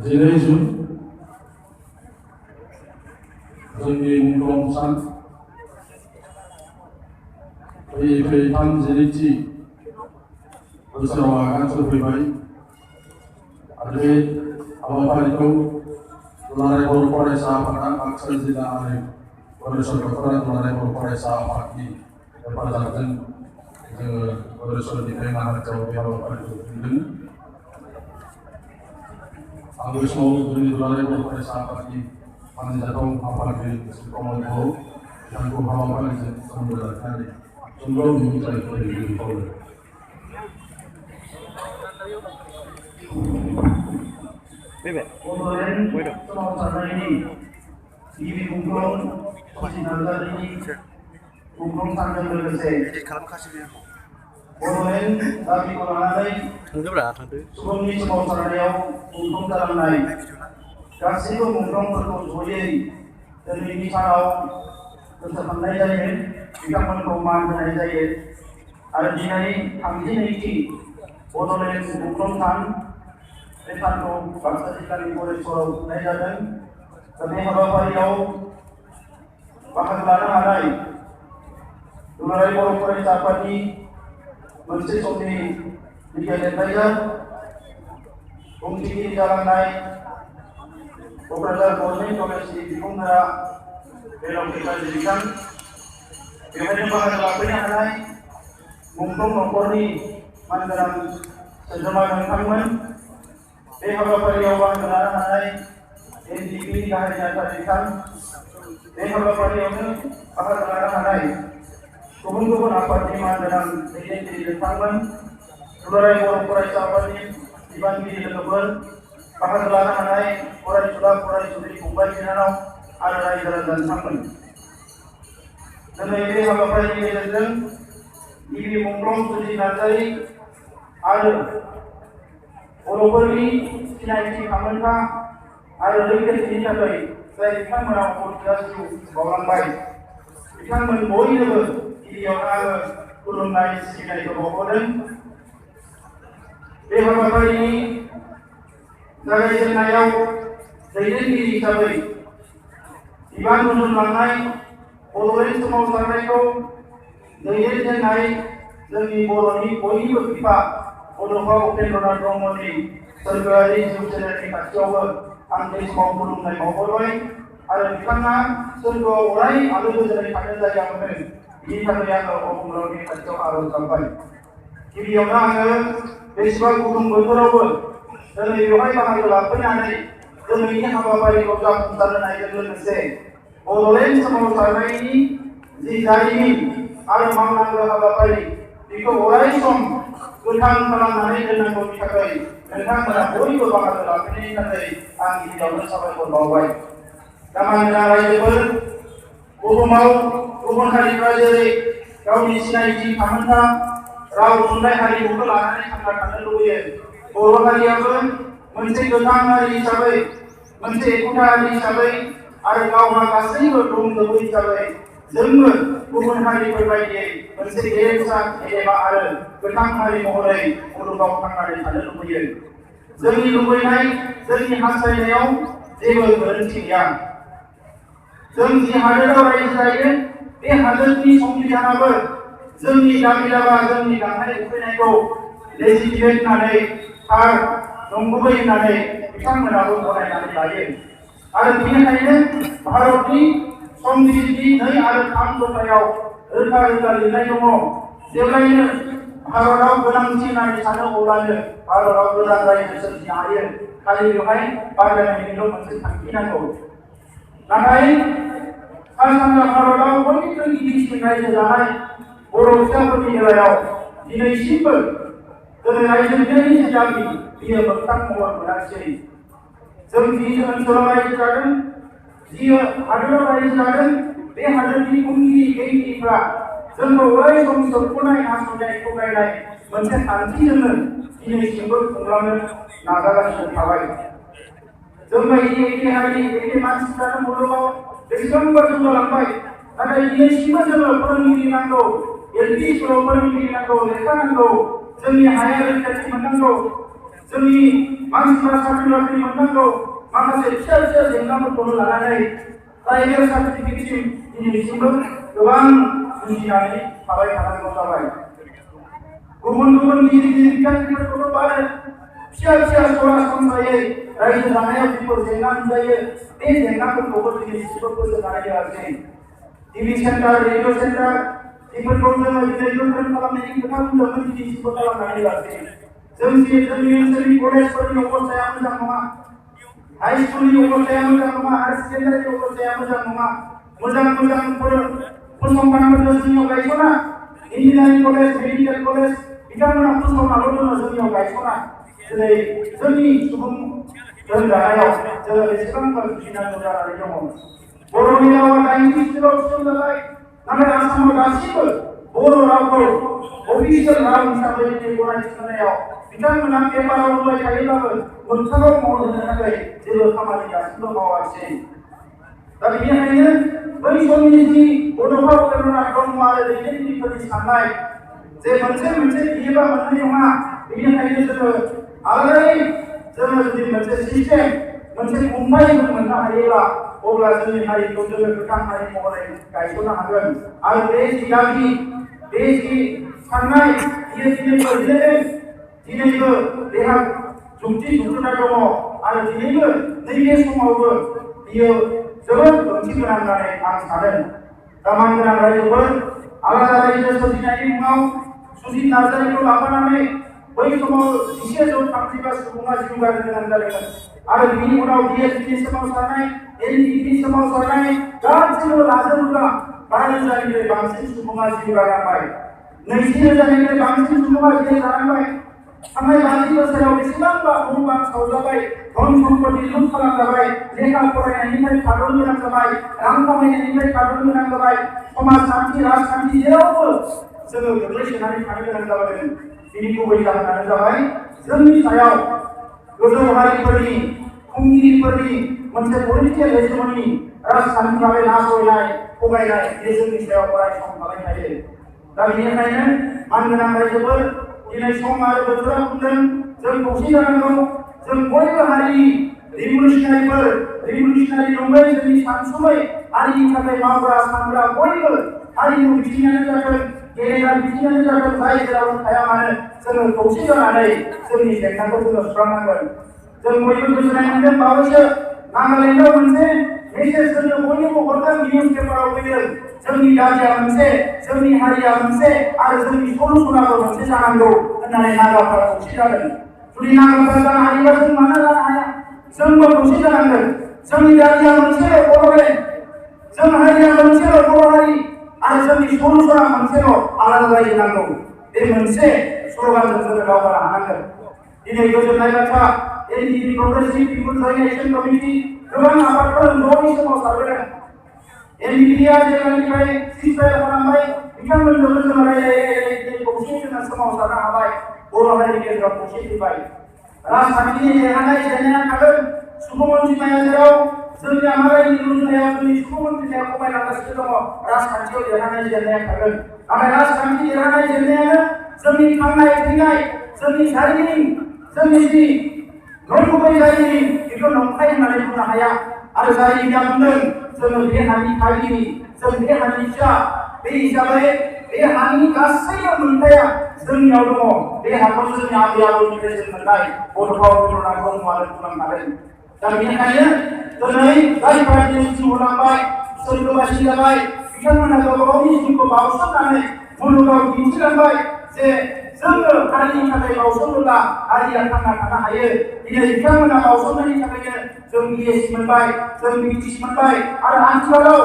जिनै जुन जोंनि मुंख्लं सान फैयै फैयै 32थि बोसोराव आगान सुरफैबाय आरो बे हाबाफारिखौ दुलाराय बर' फरायसा आफादा बाक्सा जिल्ला आरो बर'सर दख'रा दुलाराय बर' फरायसा आफादनि हेफाजाबजों जोङो बर'सरनिफ्राय नागारजाव बे हाबाफारिखौ खुंदों। आं बे समाव जोंनि दुलाराय बर' फरायसा आफादनि मानजाथाव आफादगिरि कमल बर' बिथांखौ हाबाफारिजों सोमोन्दो लाखिनानै सुंद' बिबुंथि होनो खावलायो। बर'न सोमावसारनायनि गिबि मुंख्लं नाजानायनि मुंख्लं सानजों लोगोसे बर'न दाबिखौ लानानै सुबुंनि सोमावसारनायाव मुंख्लं जालांनाय गासैबो मुंख्लंफोरखौ जयै दिनैनि सानाव गोसोखांनाय जायो, बिथांमोनखौ मान होनाय जायो आरो दिनै 32थि बड'लेण्ड मुंख्लं सान बे सानखौ बाक्सा जिल्लानि बर'सराव खुंनाय जादों। बे हाबाफारियाव बाहागो लानो हानाय दुलाराय बर' फरायसा आफादनि मोनसे समनि बिगियान एडभाइजार बुंथिगिरि जालांनाय क'क्राझार गभर्नमेन्ट कलेजनि बिबुंगोरा बेराम बिखारि बिथां, बेवहायनो बाहागो लाफैनो हानाय मुंख्लं नखरनि मानगोनां सोद्रोमा नोंथांमोन, बे हाबाफारियाव बाहागो लानो हानाय एनडिपिनि गाहाय नेहाथारि बिथां, बे हाबाफारियावनो बाहागो लानो हानाय गुबुन गुबुन आफादनि मानगोनां दैदेनगिरि नोंथांमोन, दुलाराय बर' फरायसा आफादनि बिबानगिरि लोगोफोर, बाहागो लानो हानाय फरायसुला फरायसुलि फंबाय बिनानाव आरो रायजो राजा नोंथांमोन, दिनै बे हाबाफारिनि गेजेरजों गिबि मुंख्लं सुजि नार्जारि आरो बर'फोरनि सिनायथि थामोन्था आरो रैखाथिनि थाखाय जाय बिथांमोना अबथिरा जिउ बावलांबाय, बिथांमोन बयनोबो गिबियावनो आङो खुलुमनाय सिबिनायखौ बावहरदों। बे हाबाफारिनि जागायजेननायाव दैदेनगिरि हिसाबै बिबान रुजुनलांनाय बड'लेण्ड सोमावसारनायखौ दैदेनजेननाय जोंनि बर'नि बयनिबो बिफा बड'फा उपेन्द्रनाथ ब्रह्मनि सोरगोआरि जिउ सोलेरनि खाथियावबो आं बे समाव खुलुमनाय बावहरबाय आरो बिथाङा सोरगोआव अराय आलो गोजोनै थानो जायगा मोनो, बिनि थाखाय आङो अबंलावनि खाथियाव आर'ज गाबबाय। गिबियावनो आङो बेसेबां गुदुं बोथोरावबो दिनै बेवहाय बाहागो लाफैनानै दिनैनि हाबाफारिखौ जाफुंसार होनायजों लोगोसे बड'लेण्ड सोमावसारनायनि जि जारिमिन आरो मावनांगौ हाबाफारि बेखौ अराय सम गोथां खालामनानै दोननांगौनि थाखाय नोंथांमोना बयबो बाहागो लाफैनायनि थाखाय आं गिबियावनो साबायखर बावबाय। दामानगोनां रायजोफोर, बुहुमाव गुबुन हारिफ्रा जेरै गावनि सिनायथि थामोन्था राव थुनलाइ हारिमुखौ लानानै थांना थानो लुबैयो, बर' हारियाबो मोनसे गोथां हारि हिसाबै, मोनसे एखुथा हारि हिसाबै आरो गावहा गासैबो दंजोबो हिसाबै जोंबो गुबुन हारिफोर बायदियै मोनसे गेरेमसा गेदेमा आरो गोथां हारि महरै मुलुगाव थांनानै थानो लुबैयो। जोंनि लुबैनाय, जोंनि हास्थायनायाव जेबो गोरोन्थि गैया। जों जि हादोराव रायजो जायो बे हादोरनि संबिधानाबो जोंनि दाबि दाबा, जोंनि गांनाय उखैनायखौ लेजिटिमेट होननानै, थार नंगुबै होननानै बिथांमोनाबो गनायनानै लायो आरो बेनिखायनो भारतनि संबिजितनि 2 आरो 3 दफायाव रोखा रोखा लिरनाय दङ, जेब्लायनो भारताव गोनांथि होननानै सानो अब्लानो भारताव गोदान रायजो सोरजिनो हायो, खालि बेवहाय बादायलायनायनिल' मोनसे थांखि नांगौ। नाथाय सा सानजा भारताव बयनिख्रुइ गिबिसिन रायजो जानाय बर' फिसाफोरनि बेलायाव दिनैसिमबो दिनै रायजो बिनायनि जि दाबि बियो मोगथां महर मोनाखिसै। जों जि ओनसोलाव रायजो जादों, जि हादोराव रायजो जादों, बे हादोरनि खुंगिरि बेंगिरिफ्रा जोंखौ अराय सम सोबख'नाय नासयनाय थगायनाय मोनसे खान्थिजोंनो दिनैसिमबो खुंलांनो नाजागासिनो थाबाय। जोंबायदि एखे हारि एखे मानसिफ्रानो मुलुगाव बेसेबांबा जौगालांबाय, नाथाय दिनैसिमबो जोङो फोरोंगिरि नांगौ, एलपि स्कुलाव फोरोंगिरि नांगौ, लेखा नांगौ, जोंनि हाया रैखाथि मोननांगौ, जोंनि मानसिफ्रा साख्रि बाख्रि मोननांगौ, माखासे फिसा फिसा जेंनाफोरखौनो लानानै प्राइभेट सार्टिफिकेटसिम दिनैसिमबो गोबां जुजिनानै थाबाय थानांगौ जाबाय। गुबुन गुबुन गिदिर गिदिर बिथांखिफोरखौबो बारो, फिसा फिसा सरासनस्रायै रायजो जानायाव जिफोर जेंना नुजायो बे जेंनाफोरखौबो दिनैसिमबो फोजोबनानै होआखै। टिभि सेन्टार, रेडिअ सेन्टार बेफोरखौ जोङो दिनै गोख्रों खालामनायनि खोथा बुंदोंमोन, दिनैसिमबो खालामनानै होआखै। जोंनि ओनसोलनि कलेजफोरनि अबस्थाया मोजां नङा, हाई स्कुलनि अबस्थाया मोजां नङा, हायार सेकेन्डारिनि अबस्थाया मोजां नङा। मोजां फसंथानफोरखौ जोंनियाव गायसना, इन्जिनियारिं कलेज, मेडिकेल कलेज बिथांमोना फसंथानल' दङ, जोंनियाव गायसना। दिनै जोंनि सुबुं लोमजानायाव जोङो बेसेबांबा जुजिनांगौ जानानै दङ। बर'नि रावा 90 स्कुलाव थिसनजाबाय, नाथाय आसामाव दासिमबो बर' रावखौ अफिसियेल राव हिसाबै गनायथि होनायाव बिथांमोना पेपाराव होबाय थायोब्लाबो मोगथाङाव महर होनो थाखाय जेबो खामानि दासिमबो मावाखिसै। दा बेनिखायनो बै समनि जि बड'फा उपेन्द्रनाथ ब्रह्म आरो दैदेनगिरिफोरनि साननाय जे मोनसे बियोबा मोननै नङा, बेनिखायनो जोङो आलादायै जोङो जुदि मोनसे सिस्टेम, मोनसे खुंथाय मोननो हायोब्ला अब्ला जोंनि हारिखौ जोङो गोथां हारि महरै गायसननो हागोन। आरो बे जि दाबि, बे जि साननाय बियो दिनैबो बेहा जुक्ति जुक्तुता दङ आरो दिनैबो नैबे समावबो बियो जोबोद ओंथि गोनां होननानै आं सानो। दा मानगोनां रायजोफोर, आलादा रायजो सोरजिनायनि मुङाव सुजित नार्जारिखौ लाफानानै बै समाव 1135 सुबुङा जिउ गारनो गोनां जादोंमोन आरो बिनि उनाव DSBनि सोमावसारनाय, NDPनि सोमावसारनाय गासैबो लाजोबोब्ला 12,000निफ्राय बांसिन सुबुङा जिउ गारनांबाय, 20,000निफ्राय बांसिन सुबुङा जेल जानांबाय। थांनाय 50 बोसोराव बेसेबांबा न' बां सावजाबाय, धन सम्पति लुट खालामजाबाय, लेखा फरायनायनिफ्राय थाद'नो गोनां जाबाय, रां खामायनायनिफ्राय थाद'नो गोनां जाबाय, समाजखान्थि राजखान्थि जेरावबो जोङो गोग्लैसोनानै थानो गोनां जादों। बिनि गुबै जाहोनानो जाबाय जोंनि सायाव गोजौ हारिफोरनि खुंगिरिफोरनि मोनसे पलिटिकेल हेजेमनि राजखान्थि भाबै नासयनाय थगायनाय बे जोंनि सायाव अराय सम थाबाय थायो। दा बेनिखायनो मानगोनां रायजोफोर, दिनै सम आरो बोथोरा बुंदों जों खौसे जानांगौ। जों बयबो हारिनि रिभलिउसनारि नङै जोंनि सानसुमै हारिनि थाखाय मावग्रा सानग्रा बयबो हारिमु बिथिङानो जाथों, गेलेनाय बिथिङानो जाथों, जाय जेरावनो थाया मानो जोङो खौसे जानानै जोंनि जेंनाखौ जोङो सुस्रांनांगोन। जों बयबो गोजोननाय मोनदों, बावैसो नागालेण्डआव मोनसे मेसेज जोंनो बयनोबो हरदों, निउस पेपाराव फैदों, जोंनि जातिया मोनसे, जोंनि हारिया मोनसे आरो जोंनि सलुसनाबो मोनसे जानांगौ होननानै नागाफ्रा खौसे जादों। जुदि नागाफ्रा जानो हायोबा जों मानो जानो हाया? जोंबो खौसे जानांगोन। जोंनि जातिया मोनसेल' बर'लेण्ड, जों हारिया मोनसेल' बर' हारि आरो जोंनि सलुसना मोनसेल' आलादा रायजो नांगौ। बे मोनसे स्ल'गानजों जोङो दावगानो हानांगोन। दिनै गोजोननाय बाथ्रा, NDP progressive peoples joint action committee गोबां आफादफोर ज'यै सोमावसारबोदों। NDPआ जेब्लानिफ्राय सिजफायार खालामबाय, बिथांमोनजोंबो जोङो रायज्लायै खौसे जोङो सोमावसारनो हाबाय, बर' हारिनि गेजेराव खौसे फैबाय। राजखान्थिनि देरहानाय जेननाया थागोन, सुबुं अनजिमाया जेराव जोंनि आमारायनि रुजुनायाव जोंनि सुबुं अनजिमाया खमायलांगासिनो दङ, राजखान्थियाव देरहानाय जेननाया थागोन। नाथाय राजखान्थि देरहानाय जेननायानो जोंनि थांनाय थैनाय, जोंनि जारिमिन, जोंनि जि नंगुबै जारिमिन बेखौ नंखाय होननानै बुंनो हाया। आरो जारिमिना बुंदों जोङो बे हानि थागिबि, जों बे हानि फिसा, बे हिसाबै बे हानि गासैबो मोनथाया जोंनियाव दङ। बे हाखौ जोंनि आबै आबौनिफ्राय जों मोननाय बड'फा उपेन्द्रनाथ ब्रह्मआनो बुंलांखादों। दा बेनिखायनो दिनै जायफोरा दिनै जिउ होलांबाय, सोरगोबासि जाबाय, बिथांमोना गावबा गावनि जिउखौ बाउसोमनानै मुलुगाव दिन्थिलांबाय जे जोङो हारिनि थाखाय बाउसोमोब्ला हारिया थांना थानो हायो। दिनै बिथांमोना बाउसोमनायनि थाखायनो जों BSc मोनबाय, जों BTC मोनबाय आरो आथिखालाव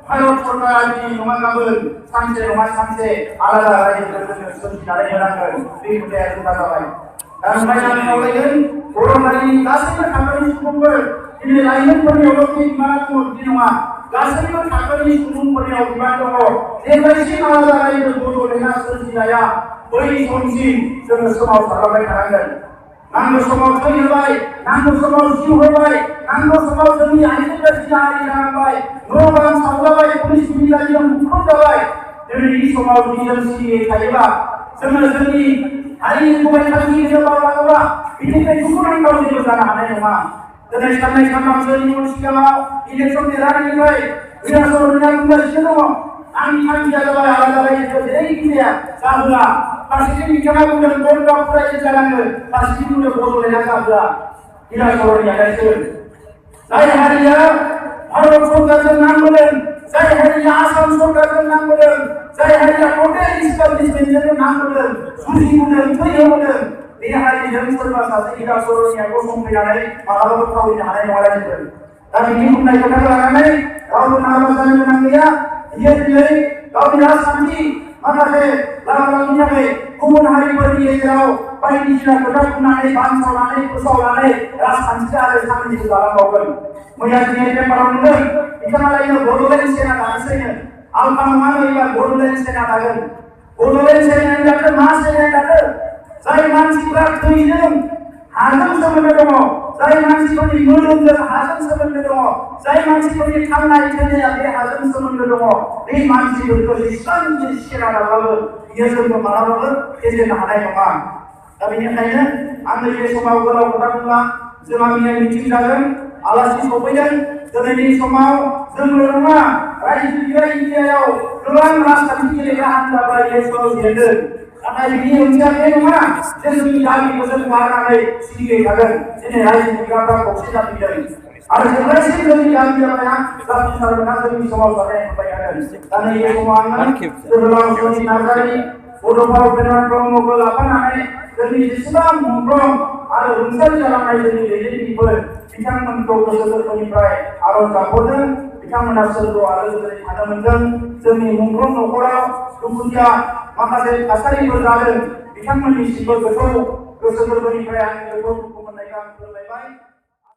भारत सरकारा दिनै नङा गाबोन सानसे नङा सानसे आलादा रायजोखौ जोङो सोरजिनानै होनांगोन। बे खोथाया रोखा जाबाय। दा ओंखायनो आं खावलायगोन बर' हारिनि गासैबो थाखोनि सुबुंफोर, दिनै लाइमोनफोरनियावल' बिबाना दङ बिदि नङा। गासैबो थाखोनि सुबुंफोरनियाव बिबान दङ जेब्लायसिम आलादा रायजो बड'लेण्डआ सोरजिनाया बै समसिम जोङो सोमावसारलांबाय थानांगोन नांगौ समाव थै होबाय नांगौ समाव जिउ होबाय नांगौ समाव जोंनि आइजोफोरा जिनाहारि जानांबाय न' बां सावजाबाय पुलिस मिलिटारिजों मुखुब जाबाय दिनैनि समाव जों सिरियै थायोबा जोङो जोंनि हारिनि गुबै थांखिखौ बावलाङोबा बिनिफ्राय दुखुनांथाव जेबो जानो हानाय नङा दिनै साननै सानथामसोनि सिगाङाव इलेक्सन देरहानायनिफ्राय बिरासरनिया बुंगासिनो दङ आंनि थांखिया जाबाय आलादा रायजोखौ जेरैखि जाया जाहोआ फारसेथिं बिथाङा बुंदों बर'आ फरायनो जानांगौ फारसेथिं बुंदों बड'लेण्डआ जाहोआ बिरासरनिया गायसोन जाय हारिया भारत सरकारजों नांबोदों जाय हारिया आसाम सरकारजों नांबोदों जाय हारिया टटेल इस्टाब्लिशमेन्टजों नांबोदों जुजिबोदों थै होबोदों बे हारिजों सोरबा सासे बिरासरनिया गसंफैनानै मालाबाबो फावैनो हानाय नङा रायजोफोर दा बिनि बुंनाय खोथाखौ लानानै रावबो नाराज जानो गोनां गैया बियो दिनै गावनि राजखान्थि माखासे लामानि थाखाय गुबुन हारिफोरनि गेजेराव बायदिसिना खोथा बुंनानै बानसावनानै फोसावनानै राजखान्थि आरो खामानिखौ जालांबावगोन मैया दिनै पेपाराव नुदों बिथाङालायनो बड'लेण्ड सेना दानोसैनो आलफा नङा एबा बड'लेण्ड सेना दागोन बड'लेण्ड सेनानि दाथो मा सेनानि दाथो जाय मानसिफ्रा थैजों हाजों सोमोन्दो दङ जाय मानसिफोरनि मोदोमजों हाजों सोमोन्दो दङ जाय मानसिफोरनि थांनाय थैनाया बे हाजों सोमोन्दो दङ बे मानसिफोरखौ जेसेबां गिदिर सेना दाब्लाबो बियो जोंखौ मालाबाबो फेजेननो हानाय नङा दा बेनिखायनो आं नैबे समाव गोलाव खोथा बुंला जोंहा मैया मिटिं जादों आलासि सफैदों दिनैनि समाव जोंल' नङा रायजो इन्डियायाव गोबां राजखान्थि गेलेग्रा हान्जाफ्रा इलेक्सनाव जेनदों नाथाय बिनि ओंथिया बे नङा जे जोंनि गामिखौ जों गारनानै सिरियै थागोन दिनै रायजो बिग्राफ्रा खौसे जाफैदों आरो जेब्लायसिम जोंनि गामिया जाफुंसार मोना जोंनि सोमावसारनाया थांबाय थागोन दा नैबे समाव आङो जोहोलाव जोंनि नार्जारि बड'फा उपेन्द्र ब्रह्मखौ लाफानानै जोंनि जेसेबां मुंख्लं आरो रुंसारि जालांनाय जोंनि दैदेनगिरिफोर बिथांमोनखौ गोसो गोरबोनिफ्राय आरज गाबहरदों बिथांमोना सोरगोआव आलो गोजोनै थानो मोनदों जोंनि मुंख्लं न'खराव दुखुथिया माखासे थासारिफोर जादों बिथांमोननिसिमबो गोथौ गोसो गोरबोनिफ्राय आं